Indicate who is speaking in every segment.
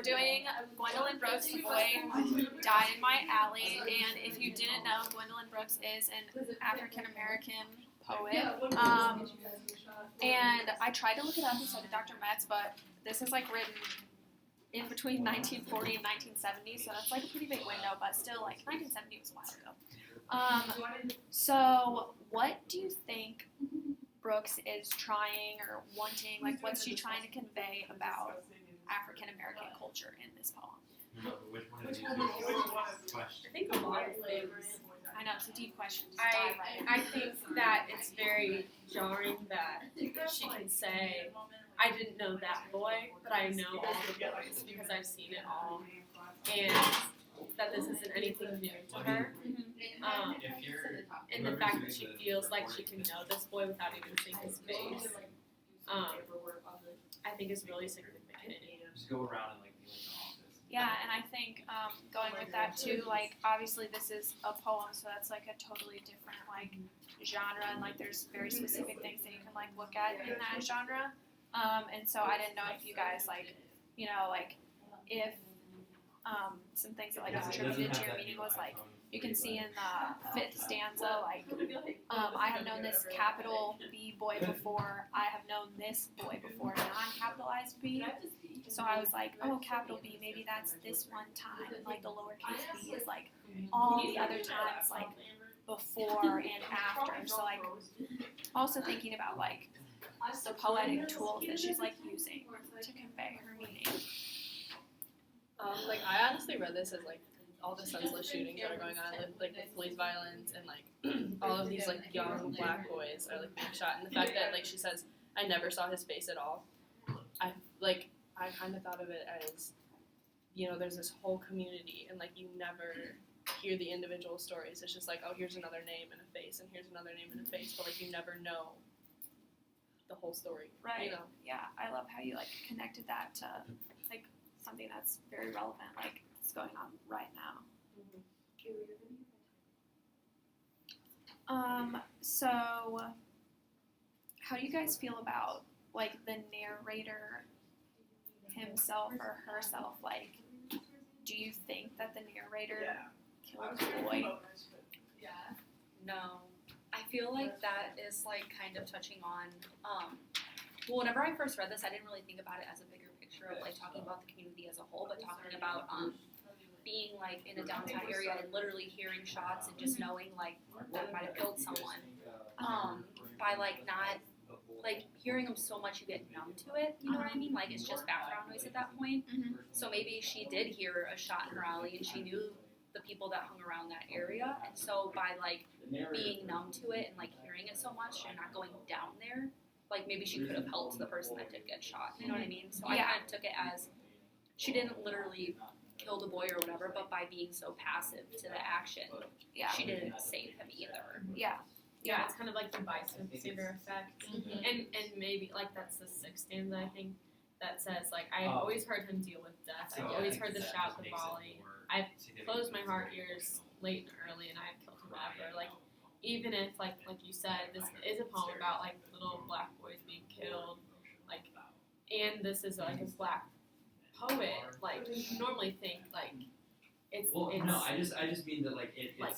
Speaker 1: Doing Gwendolyn Brooks, The Boy Died in My Alley, and if you didn't know, Gwendolyn Brooks is an African-American poet, and I tried to look it up instead of Dr. Metz, but this is like written in between 1940 and 1970, so that's like a pretty big window, but still, like, 1970 was a while ago. So what do you think Brooks is trying or wanting, like, what's she trying to convey about African American culture in this poem?
Speaker 2: Which one of these is question?
Speaker 3: I think a lot of things.
Speaker 1: I know, it's a deep question. Just dive right in.
Speaker 3: I think that it's very jarring that she can say, I didn't know that boy, but I know all the boys because I've seen it all. And that this isn't anything new to her. And the fact that she feels like she can know this boy without even seeing his face, I think is really significant.
Speaker 2: Just go around and like be like the office.
Speaker 1: Yeah, and I think going with that too, like, obviously this is a poem, so that's like a totally different like genre, and like there's very specific things that you can like look at in that genre. And so I didn't know if you guys like, you know, like if some things that like contributed to your meaning was like, you can see in the 5th stanza, like, I have known this capital B boy before, I have known this boy before, non-capitalized B. So I was like, oh, capital B, maybe that's this one time. And like the lowercase b is like all the other times, like before and after. So like, also thinking about like the poetic tools that she's like using to convey her meaning.
Speaker 4: Like, I honestly read this as like all the senseless shootings that are going on, like the police violence and like all of these like young black boys are like being shot, and the fact that like she says, I never saw his face at all. I kind of thought of it as, you know, there's this whole community and like you never hear the individual stories. It's just like, oh, here's another name and a face, and here's another name and a face, but like you never know the whole story.
Speaker 1: Right.
Speaker 4: You know?
Speaker 1: Yeah, I love how you like connected that to like something that's very relevant, like it's going on right now. So how do you guys feel about like the narrator himself or herself? Like, do you think that the narrator killed the boy?
Speaker 5: No. I feel like that is like kind of touching on, well, whenever I first read this, I didn't really think about it as a bigger picture of like talking about the community as a whole, but talking about being like in a downtown area and literally hearing shots and just knowing like that might have killed someone. By like not, like hearing them so much you get numb to it, you know what I mean? Like it's just background noise at that point. So maybe she did hear a shot in her alley and she knew the people that hung around that area, and so by like being numb to it and like hearing it so much and not going down there, like maybe she could have helped the person that did get shot, you know what I mean? So I kind of took it as she didn't literally kill the boy or whatever, but by being so passive to the action, she didn't save him either.
Speaker 3: Yeah, it's kind of like the bystander effect. And maybe, like, that's the 6th stanza, I think, that says, like, I've always heard him deal with death. I've always heard the shout, the volley. I've closed my heart ears late and early, and I've killed him ever. Like, even if, like you said, this is a poem about, like, little black boys being killed, like, and this is, like, a black poet, like, you normally think, like, it's
Speaker 2: no, I just mean that like it's
Speaker 3: like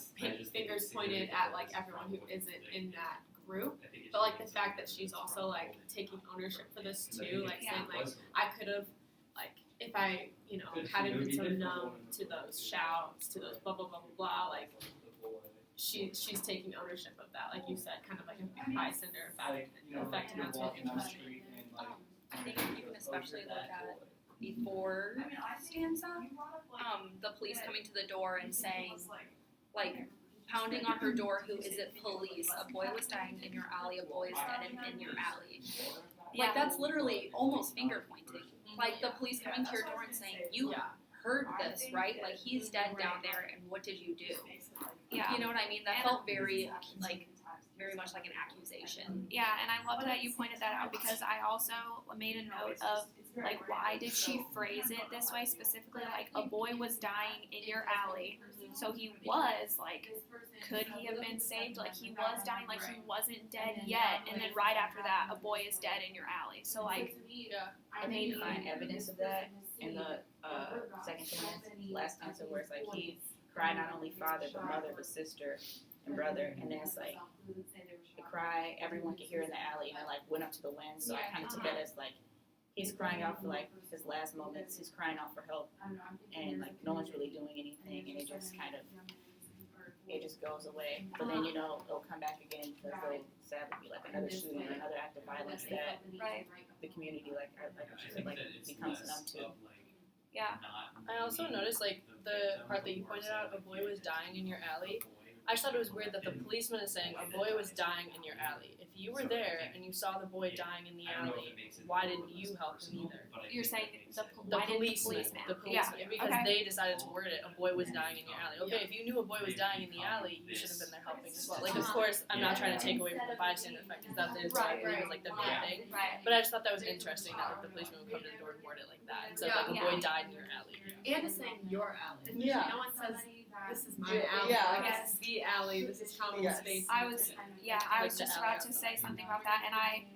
Speaker 3: fingers pointed at like everyone who isn't in that group, but like the fact that she's also like taking ownership for this too, like saying like I could have, like if I hadn't been so numb to those shouts, to those blah blah blah blah blah, like she's taking ownership of that, like you said, kind of like a bystander effect, and that's really interesting.
Speaker 5: I think you can especially look at before stanza, the police coming to the door and saying, like, pounding on her door, who is it, police? A boy was dying in your alley, a boy is dead in your alley. Like, that's literally almost finger pointing. Like, the police coming to your door and saying, you heard this, right? Like, he's dead down there, and what did you do?
Speaker 1: Yeah.
Speaker 5: You know what I mean? That felt very, like, very much like an accusation.
Speaker 1: Yeah, and I love that you pointed that out, because I also made a note of, like, why did she phrase it this way specifically? Like, a boy was dying in your alley, so he was, like, could he have been saved? Like, he was dying, like, he wasn't dead yet, and then right after that, a boy is dead in your alley. So, like,
Speaker 6: I may find evidence of that in the last stanza where it's like he cried not only father but mother but sister and brother, and then it's like the cry everyone could hear in the alley and it like went up to the wind. So I kind of took that as like he's crying out for like his last moments. He's crying out for help, and like no one's really doing anything, and it just kind of it just goes away. But then it'll come back again because there'll sadly be like another shooting or another act of violence that
Speaker 1: Right.
Speaker 6: the community like
Speaker 2: I
Speaker 6: she
Speaker 2: think
Speaker 6: said, like
Speaker 2: that it's
Speaker 6: becomes
Speaker 2: less
Speaker 6: numb to.
Speaker 2: of like
Speaker 1: Yeah.
Speaker 2: not
Speaker 4: I also
Speaker 2: needing
Speaker 4: noticed like the part that you
Speaker 2: victim
Speaker 4: pointed
Speaker 2: or
Speaker 4: out, a boy was
Speaker 2: something.
Speaker 4: dying in your alley. I just thought it was weird that the policeman is saying a boy was dying in your alley. If you were there and you saw the boy dying in the
Speaker 2: I don't know if
Speaker 4: alley,
Speaker 2: it makes it
Speaker 4: why
Speaker 2: more or
Speaker 4: didn't you
Speaker 2: less
Speaker 4: help him
Speaker 2: personal,
Speaker 4: either?
Speaker 2: but I
Speaker 1: You're
Speaker 2: think
Speaker 1: saying
Speaker 2: that
Speaker 1: the
Speaker 2: makes it-
Speaker 4: The
Speaker 1: why didn't
Speaker 4: policeman,
Speaker 1: Yeah.
Speaker 4: because
Speaker 1: Okay.
Speaker 4: they decided to word it. A boy was dying in your alley. Okay, if you knew a boy was dying in the alley, you should have been there helping as well. Like, of course, I'm not trying to take away from the bystander effect because that is what I believe is like the main thing.
Speaker 1: Right.
Speaker 4: But I just thought that was interesting that like the policeman would come to the door and word it like that instead of like a boy died in your alley.
Speaker 3: And it's saying your alley.
Speaker 4: Yeah.
Speaker 3: No one says this is my
Speaker 4: Yeah,
Speaker 3: alley.
Speaker 4: yeah,
Speaker 3: Like,
Speaker 1: okay.
Speaker 3: this is the alley. This is common
Speaker 4: Yes.
Speaker 3: space.
Speaker 1: I was
Speaker 4: Like
Speaker 1: just
Speaker 4: the
Speaker 1: about
Speaker 4: alley.
Speaker 1: to say something about that, and I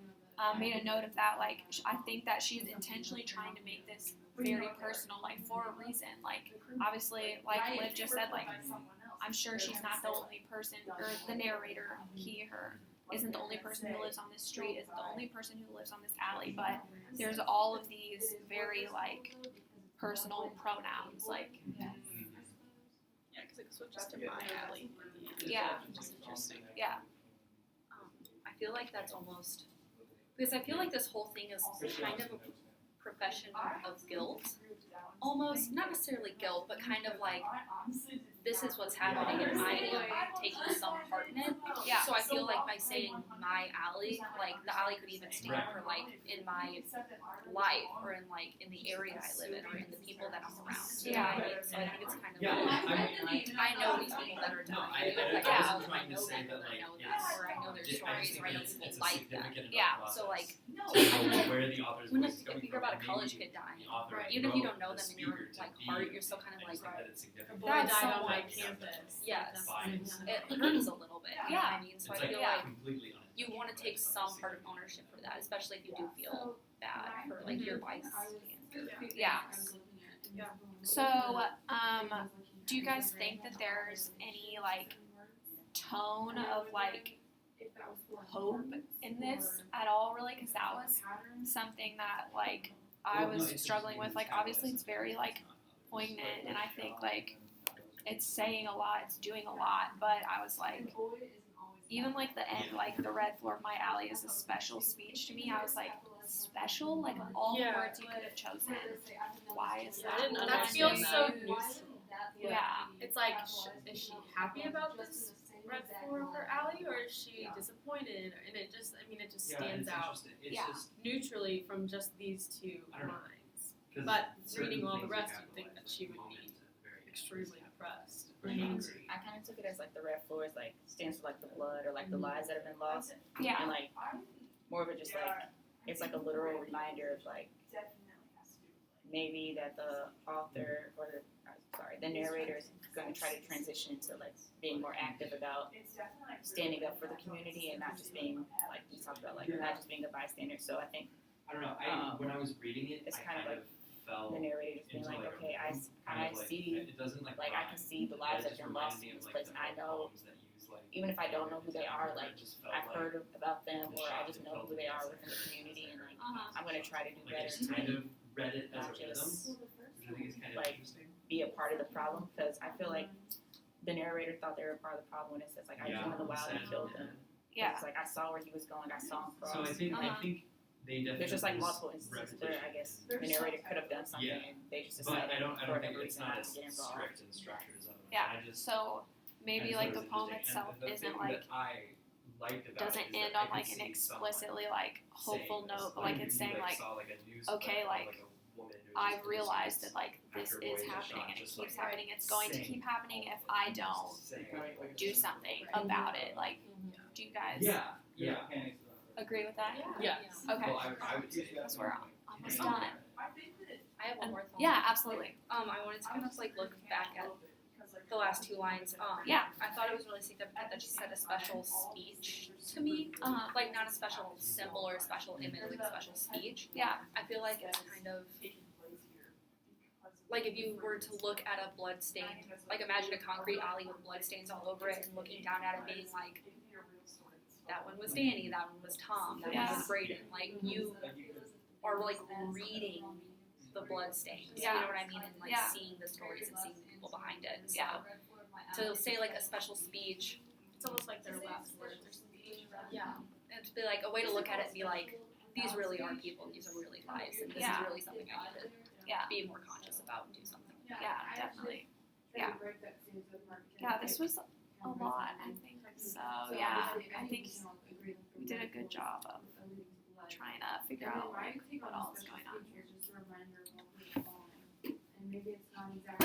Speaker 1: made a note of that. Like, I think that she's intentionally trying to make this very personal, like for a reason. Like, obviously, like Liv just said, like I'm sure she's not the only person, or the narrator, he, her, isn't the only person who lives on this street, isn't the only person who lives on this alley. But there's all of these very like personal pronouns, like
Speaker 4: Yeah, because it switches to my alley.
Speaker 1: yeah,
Speaker 4: Which is interesting.
Speaker 1: yeah,
Speaker 5: I feel like that's almost because I feel like this whole thing is kind of a profession of guilt. Almost, not necessarily guilt, but kind of like this is what's happening and I am taking some part in it.
Speaker 1: yeah.
Speaker 5: So I feel like by saying my alley, like the alley could even stand for like in my life or in like in the area I live in or in the people that I'm around. You know what I mean? So I think it's kind of
Speaker 2: Yeah,
Speaker 5: like
Speaker 2: I
Speaker 5: know these people that are
Speaker 2: No,
Speaker 5: dying.
Speaker 2: I
Speaker 5: Like,
Speaker 2: wasn't
Speaker 5: I
Speaker 2: trying to
Speaker 5: know
Speaker 2: say
Speaker 5: them,
Speaker 2: that,
Speaker 5: or I
Speaker 2: like,
Speaker 5: know them,
Speaker 2: it's-
Speaker 5: or I know their
Speaker 2: I just
Speaker 5: stories,
Speaker 2: think
Speaker 5: or I know
Speaker 2: it's
Speaker 5: people
Speaker 2: a
Speaker 5: like them.
Speaker 2: significant
Speaker 1: Yeah,
Speaker 2: enough
Speaker 5: So like,
Speaker 2: process. Where the author's
Speaker 5: when
Speaker 2: voice
Speaker 5: if
Speaker 2: is coming
Speaker 5: you hear
Speaker 2: from,
Speaker 5: about a
Speaker 2: and
Speaker 5: college
Speaker 2: maybe
Speaker 5: kid dying,
Speaker 2: the author
Speaker 5: even if you don't
Speaker 2: wrote
Speaker 5: know
Speaker 2: the
Speaker 5: them in your
Speaker 2: speaker to
Speaker 5: like
Speaker 2: be-
Speaker 5: heart, you're still kind
Speaker 2: I
Speaker 5: of
Speaker 2: just
Speaker 5: like,
Speaker 2: think that it's
Speaker 3: A
Speaker 2: significant.
Speaker 3: boy
Speaker 5: That's
Speaker 3: died on
Speaker 5: someone-
Speaker 3: my campus.
Speaker 5: yes,
Speaker 2: Bias.
Speaker 5: it hurts a little bit. You know what I mean? So
Speaker 2: It's
Speaker 5: I
Speaker 2: like
Speaker 5: feel like
Speaker 2: completely
Speaker 5: you want to take some part of ownership for that, especially if you do feel bad for like your bystander.
Speaker 1: Yeah. So, do you guys think that there's any like tone of like hope in this at all, really? Because that was something that like I was struggling with. Like, obviously, it's very like poignant, and I think like it's saying a lot, it's doing a lot. But I was like, even like the end, like the red floor of my alley is a special speech to me. I was like, special? Like of all the
Speaker 4: Yeah.
Speaker 1: words you could have chosen, why is
Speaker 4: I
Speaker 1: that?
Speaker 4: didn't
Speaker 1: one?
Speaker 3: That
Speaker 4: understand
Speaker 3: feels
Speaker 4: that.
Speaker 3: so neutral.
Speaker 1: Yeah.
Speaker 3: It's like, is she happy about this red floor of her alley, or is she disappointed? And it just, I mean, it just stands out
Speaker 2: It's
Speaker 1: Yeah.
Speaker 2: just,
Speaker 3: neutrally from just these two
Speaker 2: I don't know.
Speaker 3: lines.
Speaker 2: 'cause
Speaker 3: But
Speaker 2: certain
Speaker 3: reading all the
Speaker 2: things
Speaker 3: rest,
Speaker 2: you
Speaker 3: you'd think that she would be
Speaker 2: capitalize at the very end.
Speaker 3: extremely depressed
Speaker 2: For
Speaker 3: and
Speaker 2: sure.
Speaker 3: angry.
Speaker 6: I kind of took it as like the red floor is like stands for like the blood or like the lives that have been lost,
Speaker 1: Yeah.
Speaker 6: and like more of it just like it's like a literal reminder of like maybe that the author or the narrator is going to try to transition to like being more active about standing up for the community and not just being like you talked about like not just being a bystander. So I think
Speaker 2: I don't know. When I was reading it,
Speaker 6: it's
Speaker 2: I
Speaker 6: kind of like
Speaker 2: felt
Speaker 6: the narrator just being
Speaker 2: into
Speaker 6: like,
Speaker 2: like
Speaker 6: okay,
Speaker 2: a room, kind
Speaker 6: I
Speaker 2: of like,
Speaker 6: see
Speaker 2: it doesn't like
Speaker 6: I can see the lives that have been lost in this place, and I know even if I don't know who they are, like I've heard about them or I just know who they are within the community, and like I'm gonna try to do
Speaker 2: like I
Speaker 6: better
Speaker 2: just kind
Speaker 6: to
Speaker 2: of read it as a
Speaker 6: not
Speaker 2: rhythm,
Speaker 6: just
Speaker 2: which I think is kind of
Speaker 6: like,
Speaker 2: interesting.
Speaker 6: be a part of the problem, because I feel like the narrator thought they were part of the problem when it says like I went in the wild and killed them.
Speaker 1: Yeah.
Speaker 6: It's like I saw where he was going, I saw him cross.
Speaker 2: So I think they definitely
Speaker 6: There's just like multiple instances where I guess the narrator could have done something
Speaker 2: Yeah.
Speaker 6: and they just
Speaker 2: But
Speaker 6: decided
Speaker 2: I don't
Speaker 6: for
Speaker 2: think
Speaker 6: whatever
Speaker 2: it's
Speaker 6: reason
Speaker 2: not
Speaker 6: not
Speaker 2: as
Speaker 6: to get involved.
Speaker 2: strict and structured as other ones.
Speaker 1: Yeah.
Speaker 2: I just
Speaker 1: So maybe
Speaker 2: I
Speaker 1: like
Speaker 2: just
Speaker 1: the
Speaker 2: thought
Speaker 1: poem
Speaker 2: it was interesting.
Speaker 1: itself
Speaker 2: And the
Speaker 1: isn't
Speaker 2: thing
Speaker 1: like
Speaker 2: that I liked about
Speaker 1: doesn't
Speaker 2: it is
Speaker 1: end
Speaker 2: that
Speaker 1: on
Speaker 2: I could
Speaker 1: like an
Speaker 2: see someone
Speaker 1: explicitly like hopeful
Speaker 2: saying this.
Speaker 1: note, but like it's
Speaker 2: you,
Speaker 1: saying like
Speaker 2: saw, like a news
Speaker 1: okay,
Speaker 2: clip of,
Speaker 1: like,
Speaker 2: a woman who was
Speaker 1: I've
Speaker 2: just
Speaker 1: realized
Speaker 2: deceased
Speaker 1: that like this
Speaker 2: after a
Speaker 1: is
Speaker 2: boy was
Speaker 1: happening
Speaker 2: shot,
Speaker 1: and it
Speaker 2: just,
Speaker 1: keeps
Speaker 2: like,
Speaker 1: happening. It's going to
Speaker 2: saying-
Speaker 1: keep happening if I don't
Speaker 2: saying,
Speaker 1: do something about it. Like, do you guys
Speaker 2: Yeah.
Speaker 1: agree with that?
Speaker 4: Yeah.
Speaker 1: Okay.
Speaker 2: Well, I would say
Speaker 1: Because we're almost done.
Speaker 5: I have one more thought.
Speaker 1: Yeah, absolutely.
Speaker 5: I wanted to kind of like look back at the last two lines.
Speaker 1: Yeah.
Speaker 5: I thought it was really significant that she said a special speech to me. Like not a special symbol or a special image, like a special speech.
Speaker 1: Yeah.
Speaker 5: I feel like it's kind of like if you were to look at a blood stain, like imagine a concrete alley with blood stains all over it, and looking down at it being like, that one was Danny, that one was Tom, that one was Braden. Like you are like reading the blood stains. You know what I mean? And like seeing the stories and seeing the people behind it. So to say like a special speech,
Speaker 3: It's almost like their last words or something.
Speaker 5: and to be like a way to look at it and be like, these really are people, these are really lives, and this is really something I need to be more conscious about and do something.
Speaker 1: Yeah, definitely. Yeah. Yeah, this was a lot, I think. So yeah, I think we did a good job of trying to figure out like what all is going on here.